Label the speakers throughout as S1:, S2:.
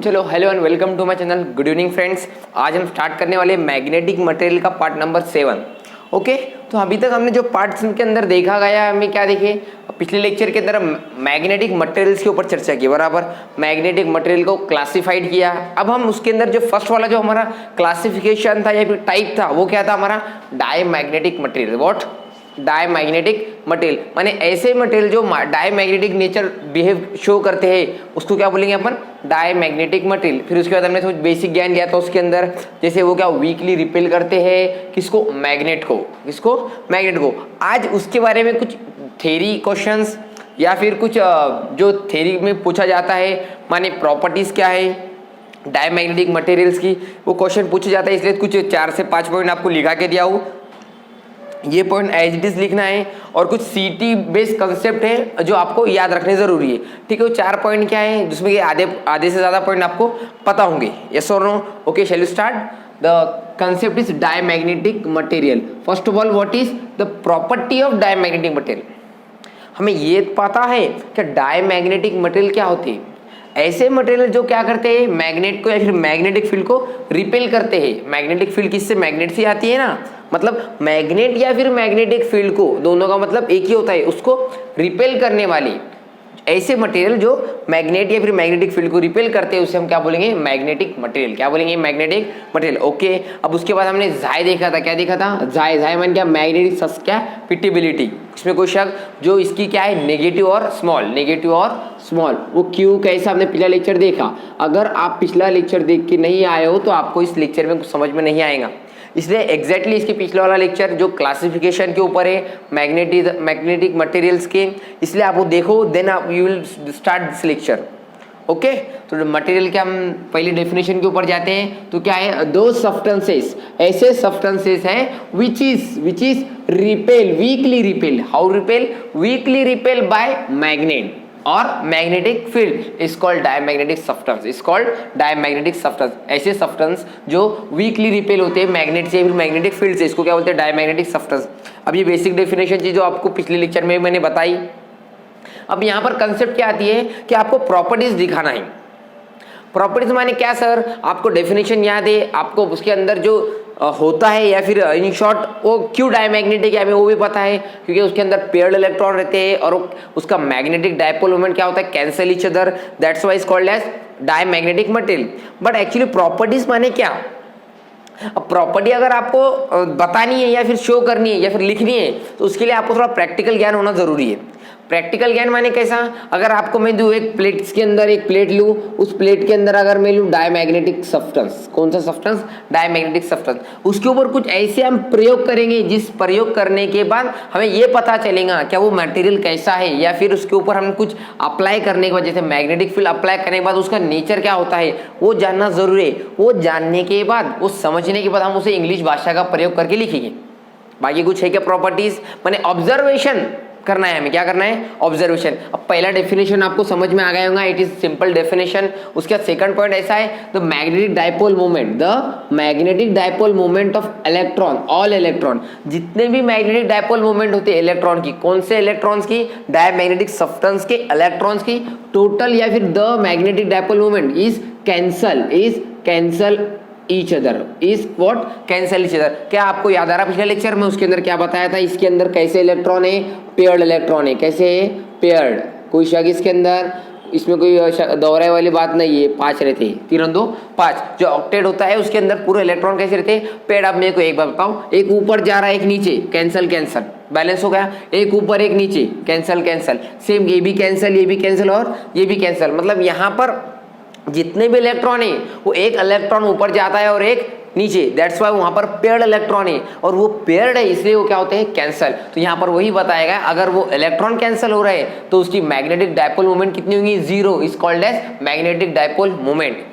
S1: चलो hello and welcome to my channel. Good evening friends. आज हम स्टार्ट करने वाले मैग्नेटिक मटेरियल का पार्ट नंबर 7। ओके, तो अभी तक हमने जो पार्ट्स के अंदर देखा गया, हमें क्या देखे, पिछले लेक्चर के अंदर मैग्नेटिक मटेरियल्स के ऊपर चर्चा की, बराबर। मैग्नेटिक मटेरियल को क्लासिफाइड किया। अब हम उसके अंदर जो फर्स्ट वाला जो हमारा क्लासिफिकेशन था या फिर टाइप था, वो क्या था हमारा, diamagnetic material. What? Diamagnetic material माने ऐसे मटेरियल जो डायमैग्नेटिक नेचर बिहेव शो करते हैं, उसको क्या बोलेंगे अपन, डायमैग्नेटिक मटेरियल। फिर उसके बाद हमने थोड़ा बेसिक ज्ञान लिया था उसके अंदर, जैसे वो क्या वीकली रिपेल करते हैं, किसको, मैग्नेट को। किसको? मैग्नेट को। आज उसके बारे में कुछ थ्योरी क्वेश्चंस या फिर कुछ जो थ्योरी में पूछा जाता है, माने प्रॉपर्टीज क्या है डायमैग्नेटिक मटेरियल्स की, वो क्वेश्चन पूछे जाता है। इसलिए कुछ 4 से 5 पॉइंट आपको लिखा के दिया हूँ, ये पॉइंट एज इट इज लिखना है। और कुछ सीटी बेस्ड कंसेप्ट है जो आपको याद रखने जरूरी है, ठीक है। वो 4 पॉइंट क्या है जिसमें आधे से ज्यादा पॉइंट आपको पता होंगे। यस और no? Okay, shall we start. The concept is diamagnetic material. First of all, what is the property of diamagnetic material. हमें ये पता है कि डायमैग्नेटिक मटेरियल क्या होती है। ऐसे मटेरियल जो क्या करते हैं, मैग्नेट को या फिर मैग्नेटिक फील्ड को रिपेल करते हैं। मैग्नेटिक फील्ड किससे, मैग्नेट से आती है ना, मतलब मैग्नेट या फिर मैग्नेटिक फील्ड को, दोनों का मतलब एक ही होता है, उसको रिपेल करने वाली ऐसे मटेरियल जो मैग्नेट या फिर मैग्नेटिक फील्ड को रिपेल करते हैं, उसे हम क्या बोलेंगे, मैग्नेटिक मटेरियल। क्या बोलेंगे, मैग्नेटिक मटेरियल। ओके, अब उसके बाद हमने जाय देखा था। क्या देखा था? जाय मान क्या, मैग्नेटिक सस्केपिटेबिलिटी। इसमें कोई शक, जो इसकी क्या है, नेगेटिव और स्मॉल, नेगेटिव और स्मॉल। वो क्यों, कैसा, हमने पिछला लेक्चर देखा। अगर आप पिछला लेक्चर देख के नहीं आए हो तो आपको इस लेक्चर में कुछ समझ में नहीं आएगा। इसलिए एग्जैक्टली इसके पिछले वाला लेक्चर जो क्लासिफिकेशन के ऊपर है मैग्नेटिक मटेरियल्स के, इसलिए आप वो देखो, देन आप you will start this lecture. Okay, तो मटेरियल के हम पहले डेफिनेशन के ऊपर जाते हैं। तो क्या है, दो सब्सटेंसेस, ऐसे सब्सटेंसेस हैं which is repel, weakly repel. How repel? Weakly repel by magnet और magnetic field is called diamagnetic substance. Is called diamagnetic substance. ऐसे सब्सटेंस जो वीकली रिपेल होते हैं मैग्नेट से, फिर मैग्नेटिक फील्ड से, इसको क्या बोलते हैं, डायमैग्नेटिक सब्सटेंस। अब ये बेसिक डेफिनेशन चीज जो आपको पिछले लेक्चर में मैंने बताई। अब यहाँ पर कंसेप्ट क्या आती है कि आपको प्रॉपर्टीज दिखाना है। प्रॉपर्टीज माने क्या सर, आपको डेफिनेशन याद है, आपको उसके अंदर जो होता है या फिर इन शॉर्ट वो क्यों डायमैग्नेटिक है हमें वो भी पता है, क्योंकि उसके अंदर पेयर्ड इलेक्ट्रॉन रहते हैं और उसका मैग्नेटिक डायपोल मोमेंट क्या होता है, cancel each other, that's why is called as diamagnetic material. But actually properties माने क्या। अब प्रॉपर्टी अगर आपको बतानी है या फिर शो करनी है या फिर लिखनी है, तो उसके लिए आपको थोड़ा प्रैक्टिकल ज्ञान होना जरूरी है। प्रैक्टिकल ज्ञान माने कैसा, अगर आपको मैं दूं एक प्लेट के अंदर, एक प्लेट लूं, उस प्लेट के अंदर अगर मैं लूं डायमैग्नेटिक सब्सटेंस, कौन सा सब्सटेंस, डायमैग्नेटिक सब्सटेंस, उसके ऊपर कुछ ऐसे हम प्रयोग करेंगे जिस प्रयोग करने के बाद हमें ये पता चलेगा क्या वो मटेरियल कैसा है, या फिर उसके ऊपर हम कुछ अप्लाई करने के बाद, जैसे मैग्नेटिक फील्ड अप्लाई करने के बाद उसका नेचर क्या होता है वो जानना जरूरी है। वो जानने के बाद, वो समझने के बाद हम उसे इंग्लिश भाषा का प्रयोग करके लिखेंगे। बाकी कुछ है क्या प्रॉपर्टीज, माने ऑब्जर्वेशन करना है हमें। क्या करना है, ऑब्जर्वेशन। अब पहला डेफिनेशन आपको समझ में आ गया होगा, इट इज सिंपल डेफिनेशन। उसका सेकंड पॉइंट ऐसा है, the magnetic dipole moment, the magnetic dipole moment of electron, all electron, जितने भी मैग्नेटिक डायपोल मोमेंट होते हैं इलेक्ट्रॉन की, कौन से इलेक्ट्रॉन्स की, डायमैग्नेटिक सब्सटेंस के इलेक्ट्रॉन्स की, टोटल या फिर the magnetic dipole moment is cancel each other, is what, cancel each other. क्या आपको याद आ रहा पिछले लेक्चर में उसके अंदर क्या बताया था, इसके अंदर कैसे इलेक्ट्रॉन है, पेयर्ड इलेक्ट्रॉन है। कैसे है, पेयर्ड, कोई शक इसके अंदर, इसमें कोई दोहराए वाली बात नहीं है। 5 रहते हैं, 3 2 5। जो ऑक्टेट होता है उसके अंदर पूरे इलेक्ट्रॉन कैसे रहते हैं, पेयर्ड। अब मेरे को एक बात बताओ, एक ऊपर जा रहा है एक नीचे, कैंसल बैलेंस हो गया, एक ऊपर एक नीचे, कैंसल सेम, ये भी कैंसल और ये भी कैंसल। मतलब यहाँ पर जितने भी इलेक्ट्रॉन है वो एक इलेक्ट्रॉन ऊपर जाता है और एक नीचे, दैट्स वाई वहां पर पेयर्ड इलेक्ट्रॉन है, और वो पेयर्ड है इसलिए वो क्या होते हैं, कैंसल। तो यहाँ पर वही बताएगा, अगर वो इलेक्ट्रॉन कैंसल हो रहे हैं तो उसकी मैग्नेटिक डायपोल मोमेंट कितनी होगी, 0, is called as magnetic dipole moment.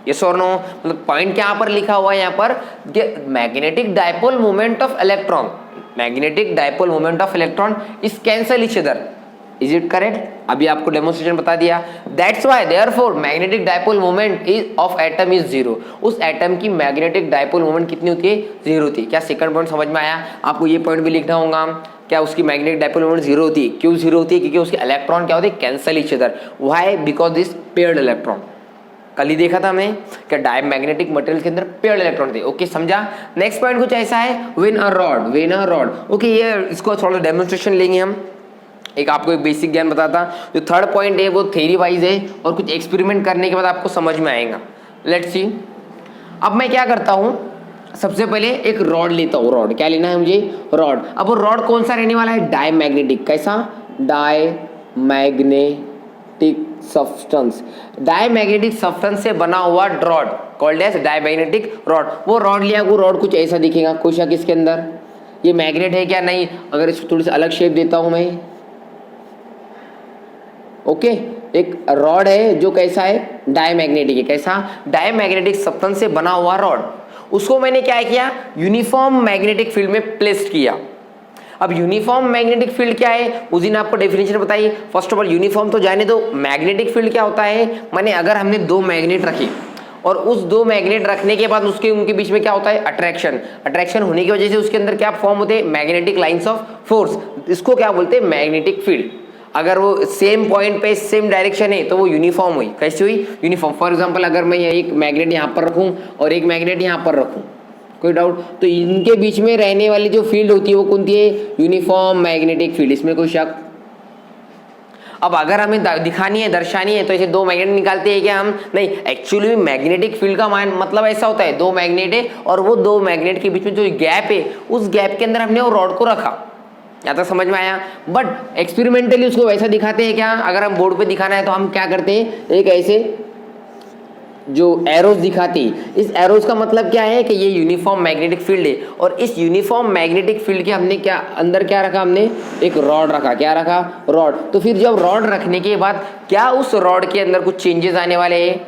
S1: Yes और नो? मतलब पॉइंट क्या यहाँ पर लिखा हुआ है, यहाँ पर magnetic dipole moment of electron, magnetic dipole moment of electron is cancel each other. Is it correct? अभी आपको डेमोन्स्ट्रेशन बता दिया। That's why therefore magnetic dipole moment is of atom is 0। उस एटम की मैग्नेटिक डायपोल मोमेंट कितनी होती है, 0 होती है। क्या सेकंड पॉइंट समझ में आया? आपको ये पॉइंट भी लिखना होगा, क्या उसकी मैग्नेटिक डायपोल मोमेंट 0 होती है। क्यों 0 होती है? क्योंकि उसके इलेक्ट्रॉन क्या होते हैं, cancel each other. Why? Because this paired electron. कल ही देखा था हमने कि डायमैग्नेटिक मटेरियल के अंदर पेयर्ड इलेक्ट्रॉन थे। ओके, समझा। नेक्स्ट पॉइंट कुछ ऐसा है, व्हेन अ रॉड। ओके, ये इसको थोड़ा डेमोन्स्ट्रेशन लेंगे हम, एक आपको एक बेसिक ज्ञान बताता। जो थर्ड पॉइंट है वो थ्योरी वाइज है और कुछ एक्सपेरिमेंट करने के बाद आपको समझ में आएगा। Let's see. अब मैं क्या करता हूँ, सबसे पहले एक रॉड लेता हूँ। रॉड क्या लेना है मुझे, रॉड। अब वो रॉड कौन सा रहने वाला है, डायमैग्नेटिक। कैसा, डायमैग्नेटिक सब्सटेंस। डायमैग्नेटिक सब्सटेंस से बना हुआ rod called as diamagnetic rod. वो रॉड लिया, वो रॉड कुछ ऐसा दिखेगा। कोई शक इसके अंदर, ये मैग्नेट है क्या, नहीं। अगर इसको थोड़ी सी अलग शेप देता हूं मैं, ओके, एक रॉड है जो कैसा है, डायमैग्नेटिक है। कैसा, डायमैग्नेटिक सब्सटेंस से बना हुआ रॉड। उसको मैंने क्या किया, यूनिफॉर्म मैग्नेटिक फील्ड में प्लेस्ड किया। अब यूनिफॉर्म मैग्नेटिक फील्ड क्या है, उस दिन आपको डेफिनेशन बताइए। फर्स्ट ऑफ ऑल यूनिफॉर्म तो जाने दो, मैग्नेटिक फील्ड क्या होता है, माने अगर हमने दो मैग्नेट रखे और उस दो मैग्नेट रखने के बाद उनके बीच में क्या होता है, अट्रैक्शन। अट्रैक्शन होने की वजह से उसके अंदर क्या फॉर्म होते हैं, मैग्नेटिक लाइंस ऑफ फोर्स। इसको क्या बोलते हैं, मैग्नेटिक फील्ड। अगर वो सेम पॉइंट पे सेम डायरेक्शन है तो वो यूनिफॉर्म हुई। कैसी हुई, यूनिफॉर्म। फॉर एग्जांपल अगर मैं एक मैग्नेट यहाँ पर रखूँ और एक मैग्नेट यहाँ पर रखूँ, कोई डाउट, तो इनके बीच में रहने वाली जो फील्ड होती है वो कौन सी है, यूनिफॉर्म मैग्नेटिक फील्ड। इसमें कोई शक। अब अगर हमें दिखानी है, दर्शानी है, तो ऐसे दो मैग्नेट निकालते हैं क्या हम, नहीं। एक्चुअली मैग्नेटिक फील्ड का मतलब ऐसा होता है, दो मैग्नेट है और वो दो मैग्नेट के बीच में जो गैप है, उस गैप के अंदर हमने वो रॉड को रखा। यहाँ तक समझ में आया। बट एक्सपेरिमेंटली उसको वैसा दिखाते हैं क्या, अगर हम बोर्ड पे दिखाना है तो हम क्या करते हैं, एक ऐसे जो एरोज दिखाती। इस एरोज का मतलब क्या है कि ये यूनिफॉर्म मैग्नेटिक फील्ड है और इस यूनिफॉर्म मैग्नेटिक फील्ड के हमने क्या अंदर क्या रखा, हमने एक रॉड रखा। क्या रखा, रॉड। तो फिर जब रॉड रखने के बाद क्या उस रॉड के अंदर कुछ चेंजेस आने वाले हैं,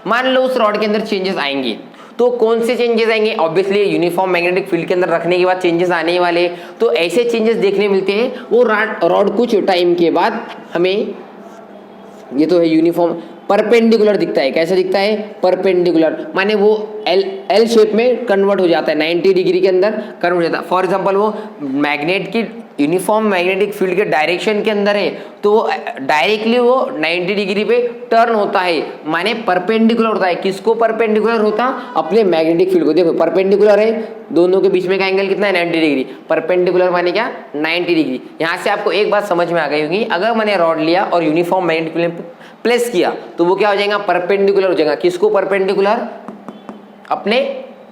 S1: मान लो उस रॉड के अंदर चेंजेस आएंगे, तो कौन से चेंजेस आएंगे, ऑब्वियसली यूनिफॉर्म मैग्नेटिक फील्ड के अंदर रखने के बाद चेंजेस आने वाले। तो ऐसे चेंजेस देखने मिलते हैं, वो रॉड कुछ टाइम के बाद हमें, ये तो है यूनिफॉर्म, परपेंडिकुलर दिखता है। कैसा दिखता है, परपेंडिकुलर, माने वो एल शेप में कन्वर्ट हो जाता है, 90 डिग्री के अंदर कन्वर्ट हो जाता है। फॉर एग्जांपल वो मैग्नेट की यूनिफॉर्म मैग्नेटिक फील्ड के डायरेक्शन के अंदर है तो वो डायरेक्टली वो 90 डिग्री पे टर्न होता है, माने परपेंडिकुलर होता है। किसको परपेंडिकुलर होता, अपने मैग्नेटिक फील्ड को। देखो परपेंडिकुलर है, दोनों के बीच में का एंगल कितना है, 90 डिग्री। परपेंडिकुलर माने क्या, 90 डिग्री। यहाँ से आपको एक बात समझ में आ गई होगी, अगर मैंने रॉड लिया और यूनिफॉर्म मैग्नेटिक फील्ड प्लेस किया तो वो क्या हो जाएगा, परपेंडिकुलर हो जाएगा। किसको परपेंडिकुलर, अपने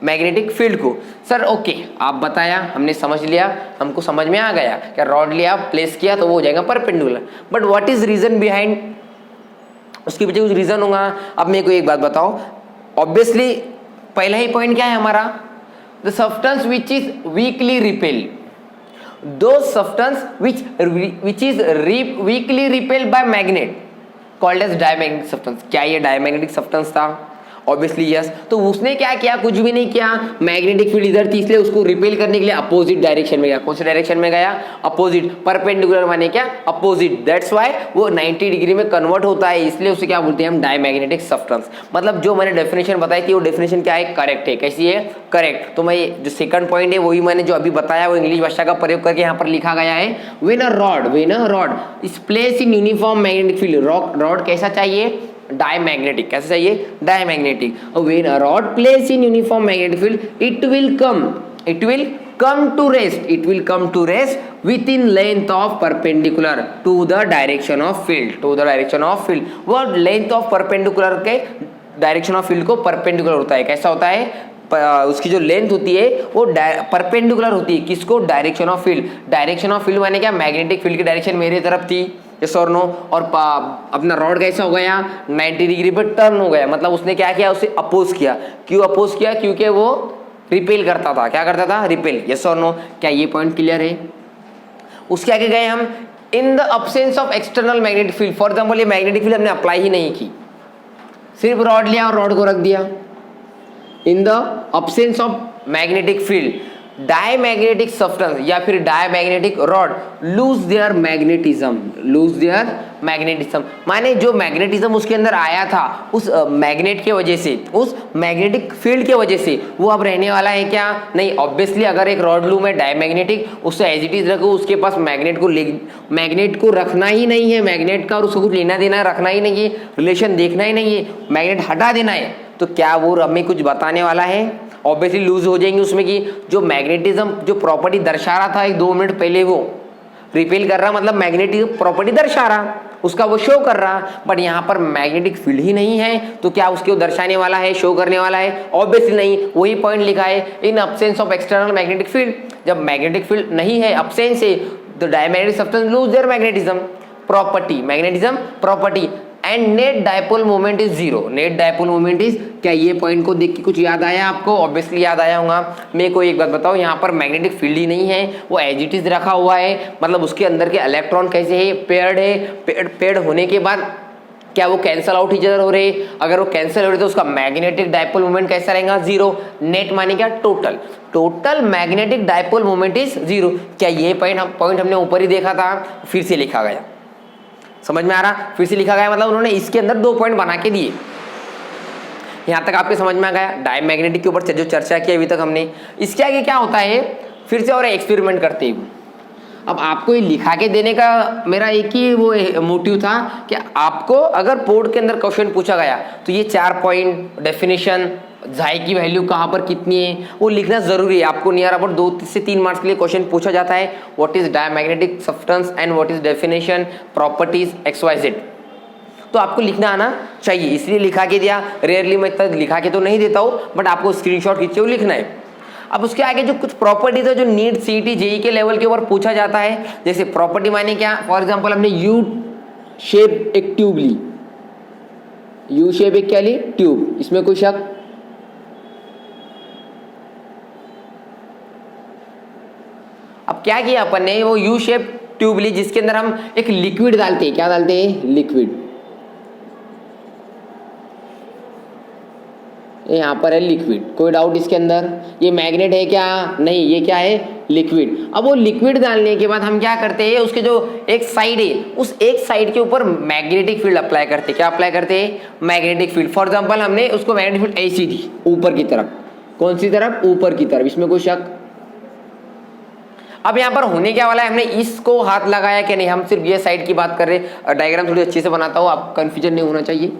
S1: मैग्नेटिक फील्ड को। सर ओके, आप बताया, हमने समझ लिया, हमको समझ में आ गया कि रॉड लिया, प्लेस किया तो वो हो जाएगा perpendicular. But what is reason behind, उसके पीछे कुछ रीजन होगा। अब मेरे को एक बात बताओ, ऑब्वियसली पहला ही पॉइंट क्या है हमारा, the substance which is weakly repel, दो substance which is weakly repel by magnet called as diamagnetic substance. क्या ये डायमैग्नेटिक सब्सटेंस था, ऑब्वियसली यस। तो उसने क्या किया, कुछ भी नहीं किया, मैग्नेटिक फील्ड इधर थी इसलिए उसको रिपेल करने के लिए अपोजिट डायरेक्शन में गया। कौन से डायरेक्शन में गया, अपोजिट। परपेंडिकुलर माने क्या, अपोजिट। दैट्स व्हाई वो 90 डिग्री में कन्वर्ट होता है, इसलिए उसे क्या बोलते हैं हम, डायमैग्नेटिक सब्सटेंस। मतलब जो मैंने डेफिनेशन बताई थी वो डेफिनेशन क्या है, करेक्ट है। कैसी है, करेक्ट। तो मैं जो सेकंड पॉइंट है वही मैंने जो अभी बताया वो इंग्लिश भाषा का प्रयोग करके यहाँ पर लिखा गया है। When a rod is placed in uniform magnetic field, rod कैसा चाहिए, डायमैग्नेटिक। कैसे चाहिए, diamagnetic. When a rod placed in uniform magnetic field, it will come to rest within length of perpendicular to the direction of field। वो length of perpendicular के direction of field को perpendicular होता है। कैसा होता है, उसकी जो लेंथ होती है वो परपेंडिकुलर होती है। किसको, direction of field. Direction of field माने क्या, मैग्नेटिक फील्ड की डायरेक्शन मेरे तरफ थी, यस और नो। और अपना रॉड कैसा हो गया, 90 डिग्री पर टर्न हो गया। मतलब उसने क्या किया, उसे अपोज किया। क्यों अपोज किया, क्योंकि वो रिपेल करता था। क्या करता था, रिपेल। यस और नो। क्या ये पॉइंट क्लियर है। उसके आगे गए हम, in the absence of external magnetic field. For example ये मैग्नेटिक फील्ड हमने अप्लाई ही नहीं की, सिर्फ रॉड लिया और रॉड को रख दिया। In the absence of magnetic field, diamagnetic substance या फिर diamagnetic rod lose their magnetism, माने जो मैग्नेटिज्म उसके अंदर आया था उस मैग्नेट के वजह से, उस मैग्नेटिक फील्ड के वजह से, वो अब रहने वाला है क्या? नहीं। ऑब्वियसली अगर एक रॉड लूम है डायमैग्नेटिक, उससे एज इट इज रखो, उसके पास मैग्नेट को रखना ही नहीं है, मैग्नेट का और उसको कुछ लेना देना रखना ही नहीं है, रिलेशन देखना ही नहीं है, मैग्नेट हटा देना है, तो क्या वो हमें कुछ बताने वाला है? ऑब्वियसली लूज हो जाएंगे उसमें कि जो मैग्नेटिज्म जो प्रॉपर्टी दर्शा रहा था एक 2 मिनट पहले, वो रिपेल कर रहा, मतलब मैग्नेटिक प्रॉपर्टी दर्शा रहा, उसका वो शो कर रहा, बट यहाँ पर मैग्नेटिक फील्ड ही नहीं है, तो क्या उसको दर्शाने वाला है, शो करने वाला है? ऑब्वियसली नहीं। वही पॉइंट लिखा है, इन absence of external magnetic field, जब मैग्नेटिक फील्ड नहीं है, अब्सेंस है, तो diamagnetic substance lose their magnetism property and net dipole moment is zero. Net dipole moment is, क्या ये पॉइंट को देख के कुछ याद आया आपको? ऑब्वियसली याद आया होगा। मेरे को एक बात बताओ, यहाँ पर मैग्नेटिक फील्ड ही नहीं है, वो एज इट इज रखा हुआ है, मतलब उसके अंदर के इलेक्ट्रॉन कैसे है? पेयर्ड है। पेयर्ड होने के बाद क्या वो कैंसल आउट इधर हो रहे? अगर वो कैंसिल हो रहे तो उसका मैग्नेटिक डायपोल मोमेंट कैसा रहेगा? जीरो। नेट माने क्या? Total magnetic dipole moment is zero. क्या ये पॉइंट हमने ऊपर ही देखा था, फिर से लिखा गया? समझ में आ रहा? फिर से लिखा गया मतलब उन्होंने इसके अंदर 2 पॉइंट बना के दिए। यहां तक आपके समझ में आ गया डायमैग्नेटिक के ऊपर जो चर्चा की अभी तक हमने। इसके आगे क्या होता है, फिर से और एक्सपेरिमेंट करते हैं। अब आपको ये लिखा के देने का मेरा एक ही वो मोटिव था कि आपको अगर बोर्ड के अंदर क्वेश्चन पूछा गया तो ये 4 पॉइंट, डेफिनेशन, जाई की वैल्यू कहाँ पर कितनी है, वो लिखना जरूरी है। आपको नियर अबाउट 2 से 3 मार्क्स के लिए क्वेश्चन पूछा जाता है, what is diamagnetic substance and what is definition, properties, XYZ, तो आपको लिखना आना चाहिए, इसलिए लिखा के दिया। रेयरली मैं इतना लिखा के तो नहीं देता हूँ, बट आपको स्क्रीनशॉट खींच के लिखना है। अब उसके आगे जो कुछ प्रॉपर्टीज है जो नीट CET JEE के लेवल के ऊपर पूछा जाता है, जैसे प्रॉपर्टी माने क्या? फॉर एग्जांपल हमने यू शेप एक ट्यूब ली, यू शेप एक क्या ली? ट्यूब। इसमें कोई शक? अब क्या किया अपन ने, वो यू शेप ट्यूब ली जिसके अंदर हम एक लिक्विड डालते हैं। क्या डालते हैं? लिक्विड। यहाँ पर है लिक्विड, कोई डाउट इसके अंदर? ये मैग्नेट है क्या? नहीं, ये क्या है? लिक्विड। अब वो लिक्विड डालने के बाद हम क्या करते हैं, उसके जो एक साइड है उस एक साइड के ऊपर मैग्नेटिक फील्ड अप्लाई करते हैं। क्या अप्लाई करते हैं? Magnetic field. फॉर एग्जांपल हमने उसको मैग्नेटिक फील्ड ऐसी दी ऊपर की तरफ। कौन सी तरफ? ऊपर की तरफ। इसमें कोई शक? अब यहाँ पर होने क्या वाला है, हमने इसको हाथ लगाया कि नहीं, हम सिर्फ ये साइड की बात कर रहे। डायग्राम थोड़ी अच्छे से बनाता हूँ, आप कंफ्यूजन नहीं होना चाहिए।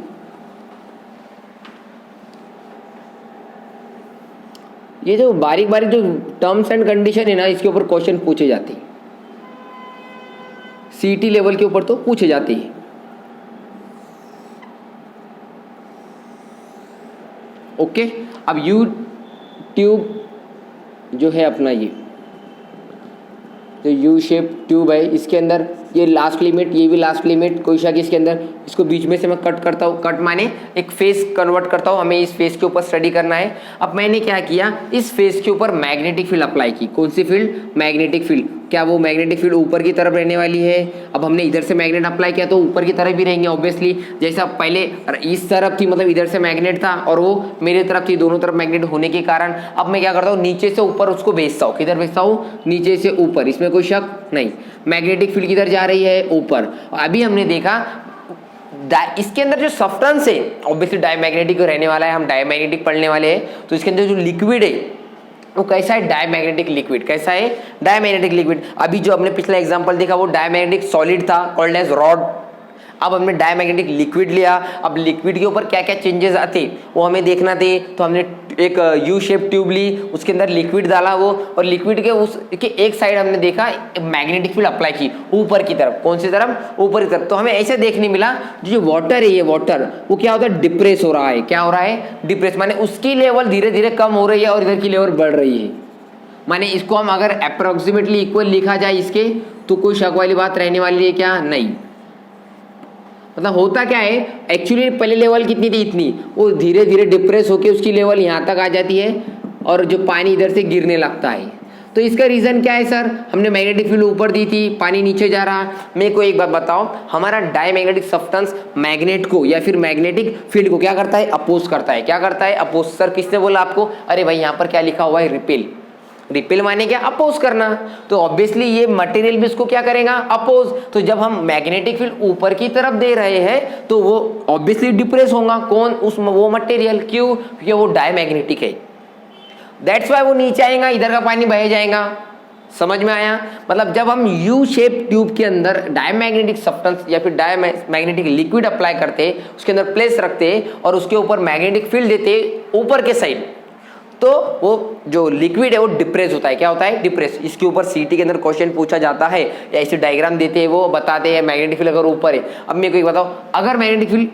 S1: ये जो बारीक बारीक जो टर्म्स एंड कंडीशन है ना, इसके ऊपर क्वेश्चन पूछे जाते हैं, CET लेवल के ऊपर तो पूछे जाते हैं। ओके, अब यू ट्यूब जो है अपना, ये जो यू शेप ट्यूब है, इसके अंदर ये लास्ट लिमिट, ये भी लास्ट लिमिट, कोई शक इसके अंदर? इसको बीच में से मैं कट करता हूँ, कट माने एक फेस कन्वर्ट करता हूँ, हमें इस फेस के ऊपर स्टडी करना है। अब मैंने क्या किया, इस फेस के ऊपर मैग्नेटिक फील्ड अप्लाई की। कौन सी फील्ड? Magnetic field. क्या वो मैग्नेटिक फील्ड ऊपर की तरफ रहने वाली है? अब हमने इधर से मैग्नेट अप्लाई किया तो ऊपर की तरफ भी रहेंगे ऑब्वियसली। जैसा पहले इस तरफ थी, मतलब इधर से मैग्नेट था और वो मेरे तरफ थी, दोनों तरफ मैग्नेट होने के कारण अब मैं क्या करता हूँ, नीचे से ऊपर उसको भेजता हूँ। किधर भेजता हूँ? नीचे से ऊपर। इसमें कोई शक नहीं। मैग्नेटिक फील्ड किधर जा रही है? ऊपर। अभी हमने देखा इसके अंदर जो सब्सटेंस है ऑब्वियसली डायमैग्नेटिक रहने वाला है, हम डायमैग्नेटिक पढ़ने वाले हैं, तो इसके अंदर जो लिक्विड है वो कैसा है? Diamagnetic liquid. कैसा है? Diamagnetic liquid. अभी जो हमने पिछला एग्जांपल देखा वो डायमैग्नेटिक सॉलिड था, कॉल्ड एज रॉड। अब हमने डायमैग्नेटिक लिक्विड लिया। अब लिक्विड के ऊपर क्या क्या चेंजेस आते वो हमें देखना थे, तो हमने एक यू शेप ट्यूब ली, उसके अंदर लिक्विड डाला वो, और लिक्विड के उसके एक साइड हमने देखा मैग्नेटिक फील्ड अप्लाई की ऊपर की तरफ। कौन सी तरफ? ऊपर की तरफ। तो हमें ऐसे देखने मिला जो वाटर है, ये वाटर वो क्या होता है? डिप्रेस हो रहा है। क्या हो रहा है? डिप्रेस, माने उसकी लेवल धीरे धीरे कम हो रही है और इधर की लेवल बढ़ रही है। माने इसको हम अगर अप्रोक्सीमेटली इक्वल लिखा जाए इसके, तो कोई शक वाली बात रहने वाली है क्या? नहीं। मतलब होता क्या है, एक्चुअली पहले लेवल कितनी थी? इतनी। वो धीरे धीरे डिप्रेस होके उसकी लेवल यहाँ तक आ जाती है और जो पानी इधर से गिरने लगता है। तो इसका रीज़न क्या है सर? हमने मैग्नेटिक फील्ड ऊपर दी थी, पानी नीचे जा रहा। मेरे को एक बात बताओ, हमारा डायमैग्नेटिक सब्सटेंस मैग्नेट को या फिर मैग्नेटिक फील्ड को क्या करता है? अपोज करता है। क्या करता है? अपोज। सर किसने बोला आपको? अरे भाई यहाँ पर क्या लिखा हुआ है? रिपेल। रिपेल माने क्या, अपोज करना, तो ऑब्वियसली ये मटेरियल भी इसको क्या करेगा, अपोज। तो जब हम मैग्नेटिक फील्ड ऊपर की तरफ दे रहे हैं तो वो ऑब्वियसली डिप्रेस होगा, कौन, वो मटेरियल, क्यों, क्योंकि वो डायमैग्नेटिक है, दैट्स वाई वो नीचे आएगा, इधर का पानी बह जाएगा। समझ में आया? मतलब जब हम यू शेप ट्यूब के अंदर डायमैग्नेटिक सब्सटेंस या फिर डायमैग्नेटिक लिक्विड अप्लाई करते, उसके अंदर प्लेस रखते और उसके ऊपर मैग्नेटिक फील्ड देते ऊपर के साइड, तो वो जो लिक्विड है वो डिप्रेस होता है। क्या होता है? डिप्रेस। इसके ऊपर सीटी के अंदर क्वेश्चन पूछा जाता है या ऐसे डायग्राम देते हैं, वो बताते हैं मैग्नेटिक फील्ड अगर ऊपर है। अब मेरे को एक बताओ, अगर मैग्नेटिक फील्ड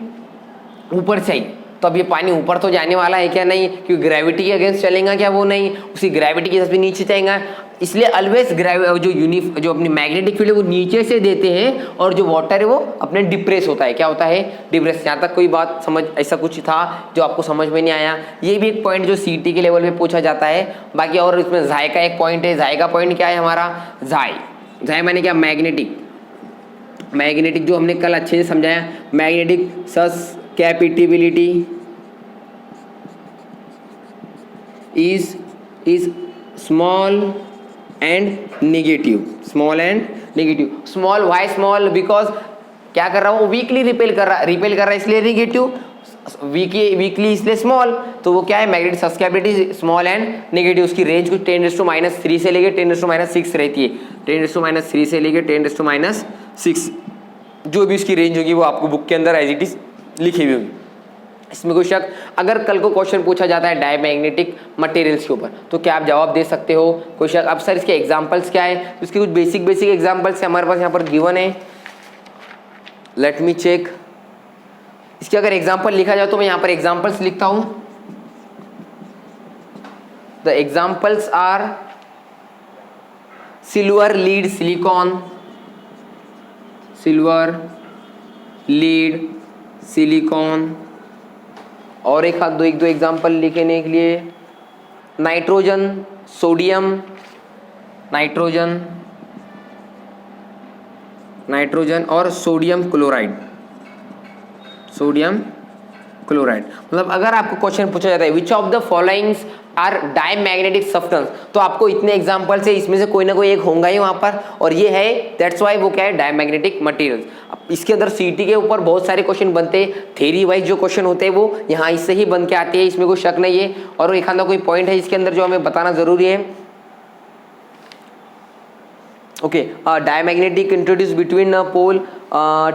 S1: ऊपर से आई तो अब ये पानी ऊपर तो जाने वाला है क्या? नहीं, क्योंकि ग्रेविटी के अगेंस्ट चलेगा क्या? वो नहीं, उसी ग्रेविटी के हिसाब से नीचे जाएगा। इसलिए ऑलवेज जो अपनी मैग्नेटिक फील्ड है वो नीचे से देते हैं और जो वाटर है वो अपने डिप्रेस होता है। क्या होता है? डिप्रेस। यहाँ तक कोई बात समझ, ऐसा कुछ था जो आपको समझ में नहीं आया? ये भी एक पॉइंट जो सीटी के लेवल पे पूछा जाता है। बाकी और इसमें झाई का एक पॉइंट है। झाई का पॉइंट क्या है हमारा? झाई माने क्या? मैग्नेटिक जो हमने कल अच्छे से समझाया, magnetic susceptibility is small and negative. Small and negative. Small, why small? Because क्या कर रहा हूँ? वीकली रिपेल कर रहा है इसलिए नेगेटिव, वीकली इसलिए स्मॉल। तो वो क्या है? Magnetic susceptibility small and negative. उसकी रेंज कुछ 10⁻³ से लेके 10⁻⁶ रहती है। 10⁻³ से लेके 10⁻⁶, जो भी उसकी रेंज होगी वो आपको बुक के अंदर एज इट इज लिखी हुई होगी, इसमें कोई शक। अगर कल को क्वेश्चन पूछा जाता है डायमैग्नेटिक मटेरियल्स के ऊपर तो क्या आप जवाब दे सकते हो? कोई शक? अब सर इसके एग्जांपल्स क्या है? इसके कुछ बेसिक एग्जांपल्स हमारे पास यहाँ पर गिवन है। Let me check. इसके अगर एग्जांपल लिखा जाए तो मैं यहाँ पर एग्जांपल्स लिखता हूं। The examples are silver lead silicon, और एक दो एग्जांपल लिखने के लिए नाइट्रोजन, और सोडियम क्लोराइड। मतलब अगर आपको क्वेश्चन पूछा जाता है which of the followings are diamagnetic substance, तो आपको इतने एग्जांपल से इसमें से कोई ना कोई एक होगा ही वहां पर, और ये है, दैट्स वाई वो क्या है? Diamagnetic materials. इसके अंदर सीटी के ऊपर बहुत सारे क्वेश्चन बनते हैं, थ्योरी वाइज जो क्वेश्चन होते हैं वो यहाँ इससे ही बन के आते हैं, इसमें कोई शक नहीं है। और एक आधा कोई पॉइंट है इसके अंदर जो हमें बताना जरूरी है। ओके, डायमैग्नेटिक इंट्रोड्यूस बिटवीन पोल,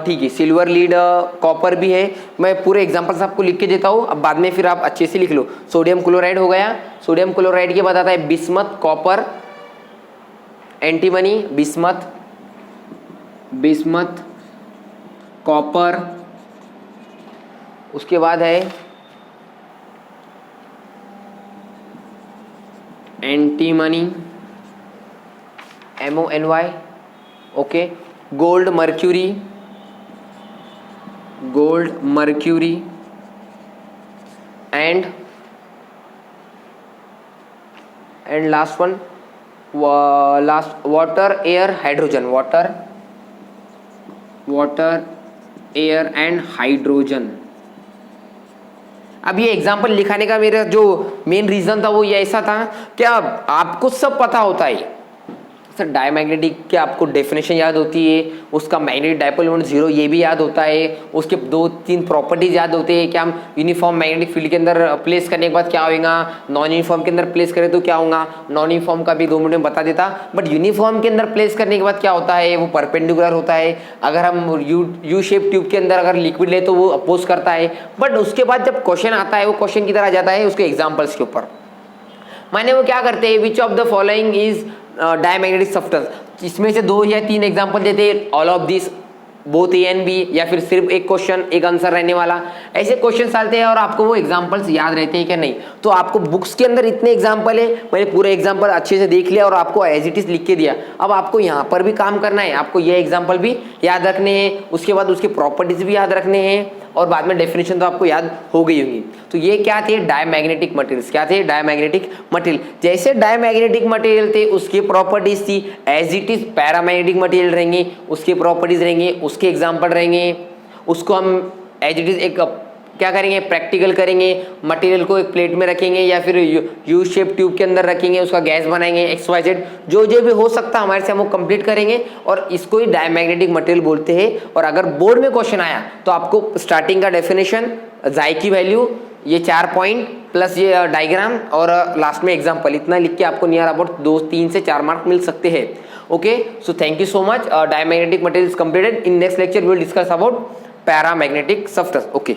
S1: ठीक है, सिल्वर लीड, कॉपर भी है। मैं पूरे एग्जांपल्स आपको लिख के देता हूँ, अब बाद में फिर आप अच्छे से लिख लो। सोडियम क्लोराइड हो गया, सोडियम क्लोराइड के बाद आता है bismuth, copper, antimony, bismuth, copper, उसके बाद है antimony, MONY, okay, gold, mercury and last one, water, air, hydrogen, water, air and hydrogen. अब ये एग्जाम्पल लिखाने का मेरा जो मेन रीजन था वो ये ऐसा था, क्या आपको सब पता होता है सर? डायमैग्नेटिक के आपको डेफिनेशन याद होती है, उसका मैग्नेटिक डाइपोल मोमेंट 0 ये भी याद होता है, उसके 2-3 प्रॉपर्टीज याद होते हैं कि हम यूनिफॉर्म मैग्नेटिक फील्ड के अंदर प्लेस करने के बाद क्या होगा, नॉन यूनिफॉर्म के अंदर प्लेस करें तो क्या होगा। नॉन यूनिफॉर्म का भी 2 मिनट में बता देता, बट यूनिफॉर्म के अंदर प्लेस करने के बाद क्या होता है, वो परपेंडिकुलर होता है। अगर हम यू शेप ट्यूब के अंदर अगर लिक्विड ले तो वो अपोज करता है, बट उसके बाद जब क्वेश्चन आता है वो क्वेश्चन की तरह जाता है उसके एग्जाम्पल्स के ऊपर। माने वो क्या करते हैं, which of the following is diamagnetic substance, इसमें से 2 या 3 एग्जांपल देते हैं, all of this, both A and B, या फिर सिर्फ एक क्वेश्चन एक आंसर रहने वाला, ऐसे क्वेश्चन आते हैं और आपको वो एग्जांपल्स याद रहते हैं क्या? नहीं। तो आपको बुक्स के अंदर इतने एग्जांपल है, मैंने पूरे एग्जांपल अच्छे से देख लिया और आपको एज इट इज लिख के दिया। अब आपको यहाँ पर भी काम करना है, आपको ये एग्जांपल भी याद रखने हैं, उसके बाद उसके प्रॉपर्टीज भी याद रखने हैं, और बाद में डेफिनेशन तो आपको याद हो गई होगी। तो ये क्या थे? Diamagnetic materials. क्या थे? Diamagnetic material. जैसे डायमैग्नेटिक मटेरियल थे उसकी प्रॉपर्टीज थी, as it is paramagnetic material रहेंगे, उसके प्रॉपर्टीज रहेंगे, उसके एग्जांपल रहेंगे, उसको हम एज इट इज एक क्या करेंगे, प्रैक्टिकल करेंगे, मटेरियल को एक प्लेट में रखेंगे या फिर यू शेप ट्यूब के अंदर रखेंगे, उसका गैस बनाएंगे, XYZ जो जो भी हो सकता है हमारे से हम वो कंप्लीट करेंगे और इसको ही डायमैग्नेटिक मटेरियल बोलते हैं। और अगर बोर्ड में क्वेश्चन आया तो आपको स्टार्टिंग का डेफिनेशन, जाई की वैल्यू, ये 4 पॉइंट प्लस ये डायग्राम और लास्ट में एग्जाम्पल, इतना लिख के आपको नियर अबाउट 2-3 से 4 मार्क मिल सकते हैं। Okay, so thank you so much. Diamagnetic material is completed. In next lecture we will discuss about paramagnetic substance. Okay.